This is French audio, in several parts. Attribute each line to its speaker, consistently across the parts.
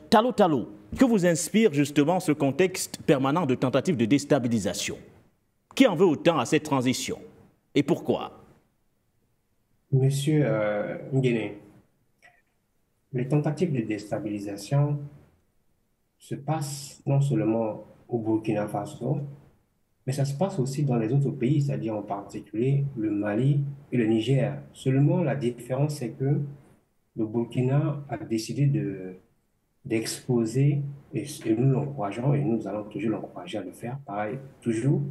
Speaker 1: Tallo Tallo, que vous inspire justement ce contexte permanent de tentative de déstabilisation? Qui en veut autant à cette transition? Et pourquoi?
Speaker 2: Monsieur Nguyen, les tentatives de déstabilisation se passent non seulement au Burkina Faso, mais ça se passe aussi dans les autres pays, c'est-à-dire en particulier le Mali et le Niger. Seulement, la différence, c'est que le Burkina a décidé d'exposer, et nous l'encourageons, et nous allons toujours l'encourager à le faire, pareil, toujours,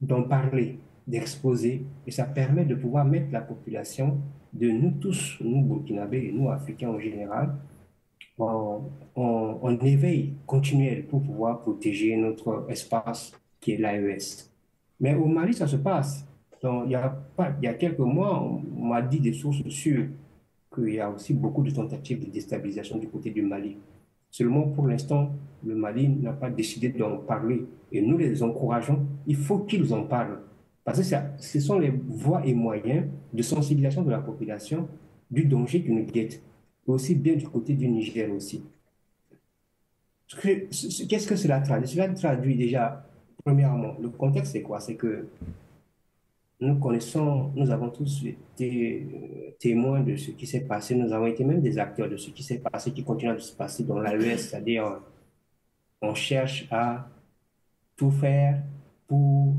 Speaker 2: d'en parler, d'exposer, et ça permet de pouvoir mettre la population, de nous tous, nous Burkinabés et nous Africains en général, en éveil continuel pour pouvoir protéger notre espace qui est l'AES. Mais au Mali, ça se passe. Donc, il y a quelques mois, on m'a dit des sources sûres qu'il y a aussi beaucoup de tentatives de déstabilisation du côté du Mali. Seulement, pour l'instant, le Mali n'a pas décidé d'en parler. Et nous les encourageons, il faut qu'ils en parlent. Parce que ce sont les voies et moyens de sensibilisation de la population du danger qui nous guette. Aussi bien du côté du Niger aussi. Qu'est-ce que cela traduit? Cela traduit déjà, premièrement, le contexte c'est quoi? C'est que nous connaissons, nous avons tous été témoins de ce qui s'est passé, nous avons été même des acteurs de ce qui s'est passé, qui continue à se passer dans l'AES, c'est-à-dire on cherche à tout faire pour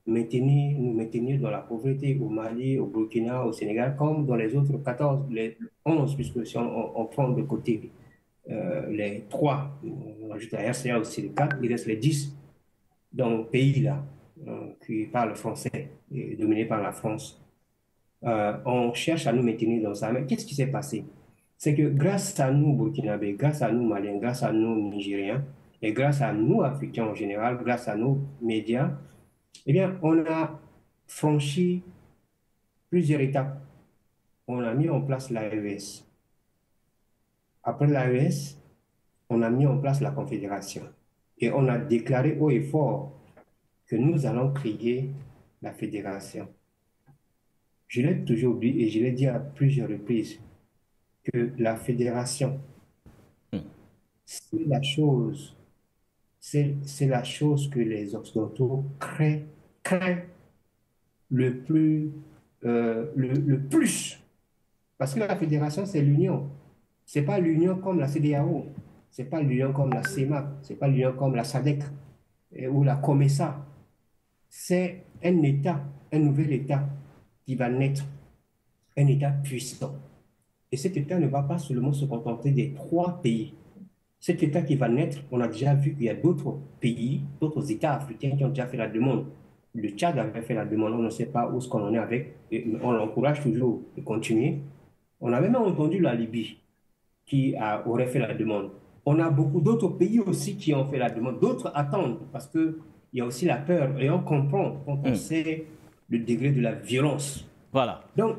Speaker 2: nous maintenir dans la pauvreté au Mali, au Burkina, au Sénégal, comme dans les autres 14, les 11, puisque si on prend de côté les 3, on ajoute la RCA aussi les 4, il reste les 10 dans le pays là, qui parlent français, et dominé par la France. On cherche à nous maintenir dans ça. Mais qu'est-ce qui s'est passé? C'est que grâce à nous, Burkinabés, grâce à nous, Maliens, grâce à nous, Nigériens, et grâce à nous, Africains en général, grâce à nos médias, eh bien, on a franchi plusieurs étapes. On a mis en place l'AES. Après l'AES, on a mis en place la Confédération. Et on a déclaré haut et fort que nous allons créer la Fédération. Je l'ai toujours dit et je l'ai dit à plusieurs reprises que la Fédération, c'est la chose, c'est la chose que les Occidentaux craignent le plus, le plus. Parce que la fédération, c'est l'union. Ce n'est pas l'union comme la CEDEAO, ce n'est pas l'union comme la CEMAC, ce n'est pas l'union comme la SADC ou la COMESA. C'est un État, un nouvel État qui va naître, un État puissant. Et cet État ne va pas seulement se contenter des 3 pays. Cet État qui va naître, on a déjà vu qu'il y a d'autres pays, d'autres États africains qui ont déjà fait la demande. Le Tchad avait fait la demande, on ne sait pas où ce qu'on en est avec, et on l'encourage toujours de continuer. On avait même entendu la Libye aurait fait la demande. On a beaucoup d'autres pays aussi qui ont fait la demande. D'autres attendent parce qu'il y a aussi la peur et on comprend quand on sait le degré de la violence.
Speaker 1: Voilà.
Speaker 2: Donc,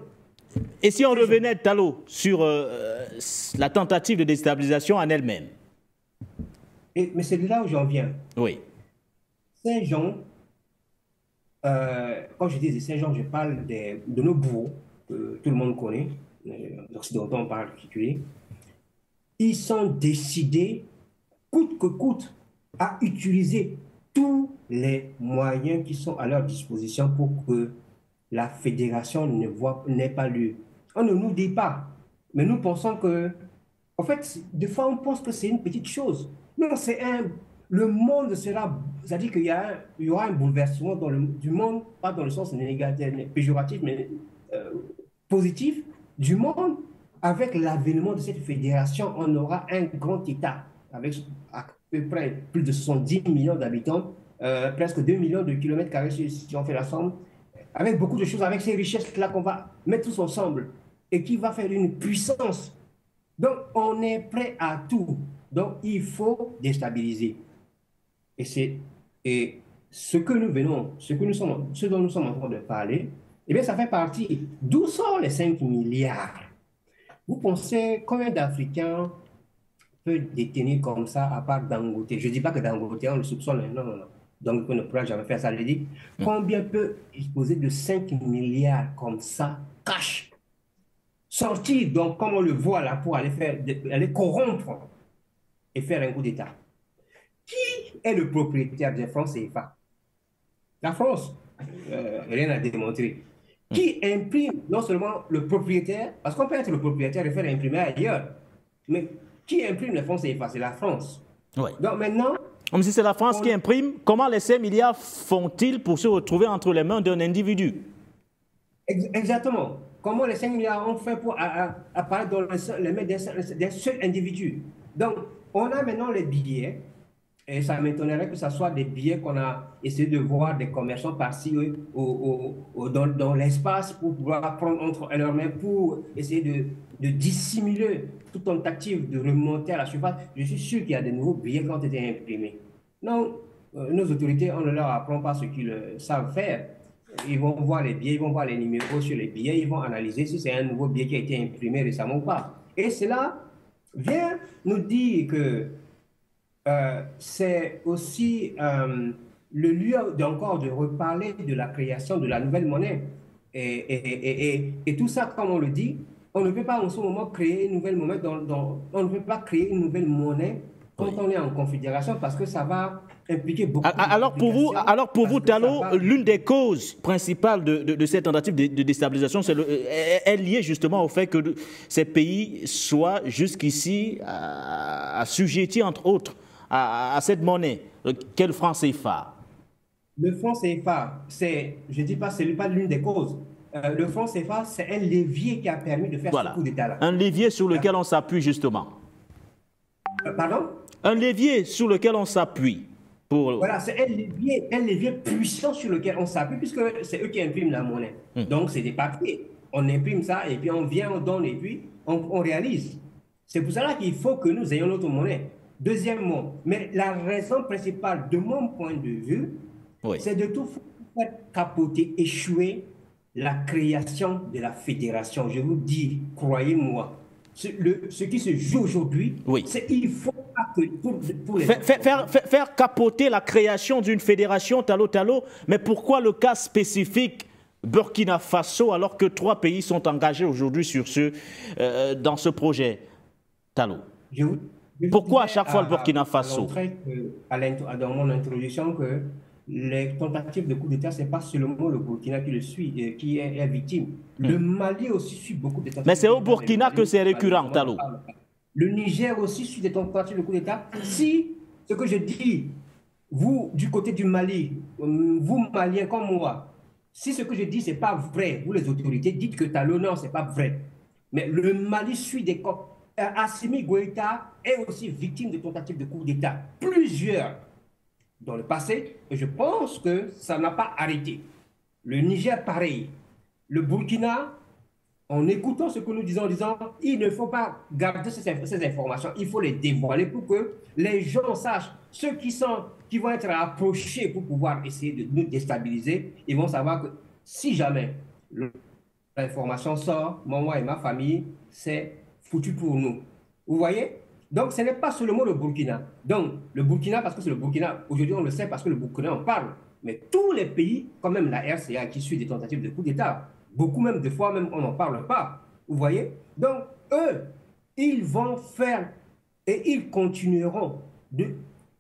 Speaker 1: et si on revenait, Tallo, sur la tentative de déstabilisation en elle-même?
Speaker 2: Mais c'est de là où j'en viens.
Speaker 1: Oui.
Speaker 2: Saint-Jean, quand je dis Saint-Jean, je parle de nos bourreaux, que tout le monde connaît, l'Occidentaux en particulier. Ils sont décidés, coûte que coûte, à utiliser tous les moyens qui sont à leur disposition pour que la fédération n'ait pas lieu. On ne nous dit pas, mais nous pensons que, en fait, des fois on pense que c'est une petite chose. Non, le monde sera, c'est-à-dire qu'il y aura un bouleversement du monde, pas dans le sens négatif, péjoratif, mais positif, du monde. Avec l'avènement de cette fédération, on aura un grand État avec à peu près plus de 70 millions d'habitants, presque 2 millions de kilomètres carrés si on fait la somme, avec beaucoup de choses, avec ces richesses-là qu'on va mettre tous ensemble et qui va faire une puissance. Donc, on est prêt à tout. Donc, il faut déstabiliser. Et ce dont nous sommes en train de parler, eh bien, ça fait partie. D'où sont les 5 milliards? Vous pensez combien d'Africains peuvent détenir comme ça, à part Dangote? Je ne dis pas que Dangote, on le soupçonne, non, non, non. Donc, on ne pourra jamais faire ça. Je dis, combien peut disposer de 5 milliards comme ça, cash, sortir, donc, comme on le voit là, pour aller corrompre et faire un coup d'État. Qui est le propriétaire des francs CFA? La France. Rien à démontrer. Qui imprime non seulement le propriétaire, parce qu'on peut être le propriétaire et faire imprimer ailleurs, mais qui imprime les francs CFA? C'est la France.
Speaker 1: Oui.
Speaker 2: Donc maintenant...
Speaker 1: Comme si c'est la France qui imprime, comment les 5 milliards font-ils pour se retrouver entre les mains d'un individu?
Speaker 2: Exactement. Comment les 5 milliards ont fait pour apparaître dans les mains d'un seul individu? Donc, on a maintenant les billets, et ça m'étonnerait que ce soit des billets qu'on a essayé de voir des commerçants par-ci dans l'espace pour pouvoir prendre entre leurs mains pour essayer de dissimuler toute tentative de remonter à la surface. Je suis sûr qu'il y a de nouveaux billets qui ont été imprimés. Non, nos autorités, on ne leur apprend pas ce qu'ils savent faire. Ils vont voir les billets, ils vont voir les numéros sur les billets, ils vont analyser si c'est un nouveau billet qui a été imprimé récemment ou pas. Et cela vient nous dire que c'est aussi le lieu encore de reparler de la création de la nouvelle monnaie. Et tout ça, comme on le dit, on ne peut pas en ce moment créer une nouvelle monnaie, on ne peut pas créer une nouvelle monnaie quand on est en confédération parce que ça va impliquer beaucoup de
Speaker 1: alors pour vous, Talon, l'une des causes principales de cette tentative de déstabilisation est liée justement au fait que ces pays soient jusqu'ici assujettis, entre autres, à cette monnaie. Quel franc CFA?
Speaker 2: Le franc CFA, je ne dis pas, ce n'est pas l'une des causes. Le franc CFA, c'est un levier qui a permis de faire ce coup d'État-là.
Speaker 1: Un levier sur lequel on s'appuie justement.
Speaker 2: Pardon?
Speaker 1: Un levier sur lequel on s'appuie.
Speaker 2: Voilà, c'est un levier puissant sur lequel on s'appuie puisque c'est eux qui impriment la monnaie. Donc, c'est des papiers. On imprime ça et puis on vient, on donne et puis on réalise. C'est pour cela qu'il faut que nous ayons notre monnaie. Deuxièmement, mais la raison principale de mon point de vue, c'est de tout faire capoter, échouer la création de la fédération. Je vous dis, croyez-moi, ce qui se joue aujourd'hui, c'est qu'il faut pas que pour les
Speaker 1: faire capoter la création d'une fédération Talo, mais pourquoi le cas spécifique Burkina Faso alors que 3 pays sont engagés aujourd'hui dans ce projet Talo? Pourquoi à chaque fois le Burkina Faso?
Speaker 2: Dans mon introduction que les tentatives de coup d'État, ce n'est pas seulement le Burkina qui le suit, qui est victime. Le Mali aussi suit beaucoup de tentatives.
Speaker 1: Mais c'est au Burkina que c'est récurrent, Talon.
Speaker 2: Le Niger aussi suit des tentatives de coup d'État. Si ce que je dis, vous, du côté du Mali, vous, Maliens comme moi, si ce que je dis, ce n'est pas vrai, vous, les autorités, dites que Talon, non, ce n'est pas vrai. Mais le Mali suit des... Assimi Goïta est aussi victime de tentatives de coup d'État. Plusieurs dans le passé, et je pense que ça n'a pas arrêté. Le Niger, pareil. Le Burkina, en écoutant ce que nous disons, en disant il ne faut pas garder ces informations, il faut les dévoiler pour que les gens sachent, ceux qui vont être approchés pour pouvoir essayer de nous déstabiliser, ils vont savoir que si jamais l'information sort, moi et ma famille, c'est foutu pour nous. Vous voyez? Donc, ce n'est pas seulement le Burkina. Donc, le Burkina, parce que c'est le Burkina, aujourd'hui on le sait parce que le Burkina en parle, mais tous les pays, quand même la RCA qui suit des tentatives de coup d'État, beaucoup même de fois, même on n'en parle pas. Vous voyez? Donc, eux, ils vont faire et ils continueront de...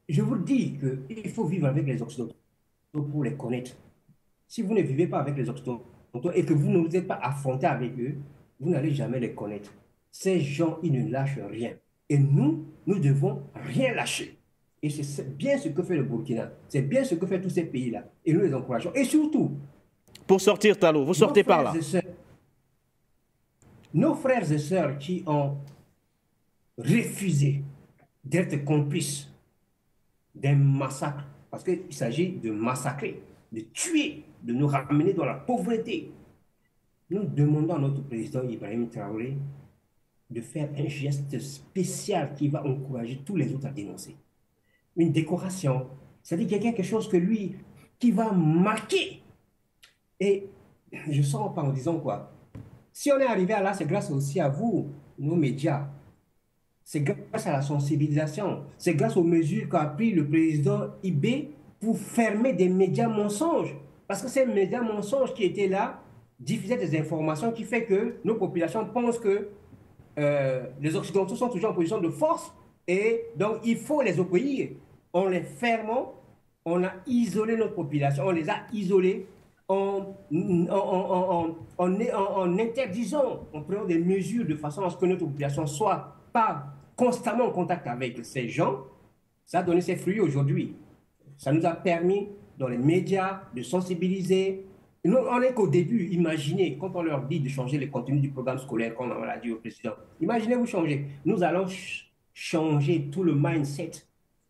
Speaker 2: Je vous dis qu'il faut vivre avec les Occidentaux pour les connaître. Si vous ne vivez pas avec les Occidentaux et que vous ne vous êtes pas affronté avec eux, vous n'allez jamais les connaître. Ces gens, ils ne lâchent rien. Et nous devons rien lâcher. Et c'est bien ce que fait le Burkina. C'est bien ce que fait tous ces pays-là. Et nous les encourageons. Et surtout...
Speaker 1: Pour sortir, Talon, vous sortez par là.
Speaker 2: Nos frères et sœurs qui ont refusé d'être complices d'un massacre, parce qu'il s'agit de massacrer, de tuer, de nous ramener dans la pauvreté. Nous demandons à notre président Ibrahim Traoré de faire un geste spécial qui va encourager tous les autres à dénoncer. Une décoration, c'est-à-dire quelque chose que lui, qui va marquer. Et je sors pas en disant quoi. Si on est arrivé à là, c'est grâce aussi à vous, nos médias. C'est grâce à la sensibilisation. C'est grâce aux mesures qu'a pris le président Ibé pour fermer des médias mensonges. Parce que ces médias mensonges qui étaient là diffusaient des informations qui fait que nos populations pensent que les Occidentaux sont toujours en position de force Et donc, il faut les accueillir. En les fermant, on a isolé notre population, on les a isolés en interdisant, en prenant des mesures de façon à ce que notre population soit pas constamment en contact avec ces gens. Ça a donné ses fruits aujourd'hui. Ça nous a permis, dans les médias, de sensibiliser. Nous, on n'est qu'au début. Imaginez, quand on leur dit de changer les contenus du programme scolaire, comme on l'a dit au président, imaginez vous changer. Nous allons changer tout le mindset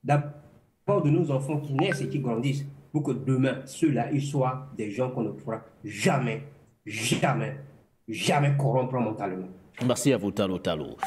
Speaker 2: d'abord de nos enfants qui naissent et qui grandissent pour que demain, ceux-là, ils soient des gens qu'on ne pourra jamais, jamais, jamais corrompre mentalement.
Speaker 1: Merci à vous, Talo Talo.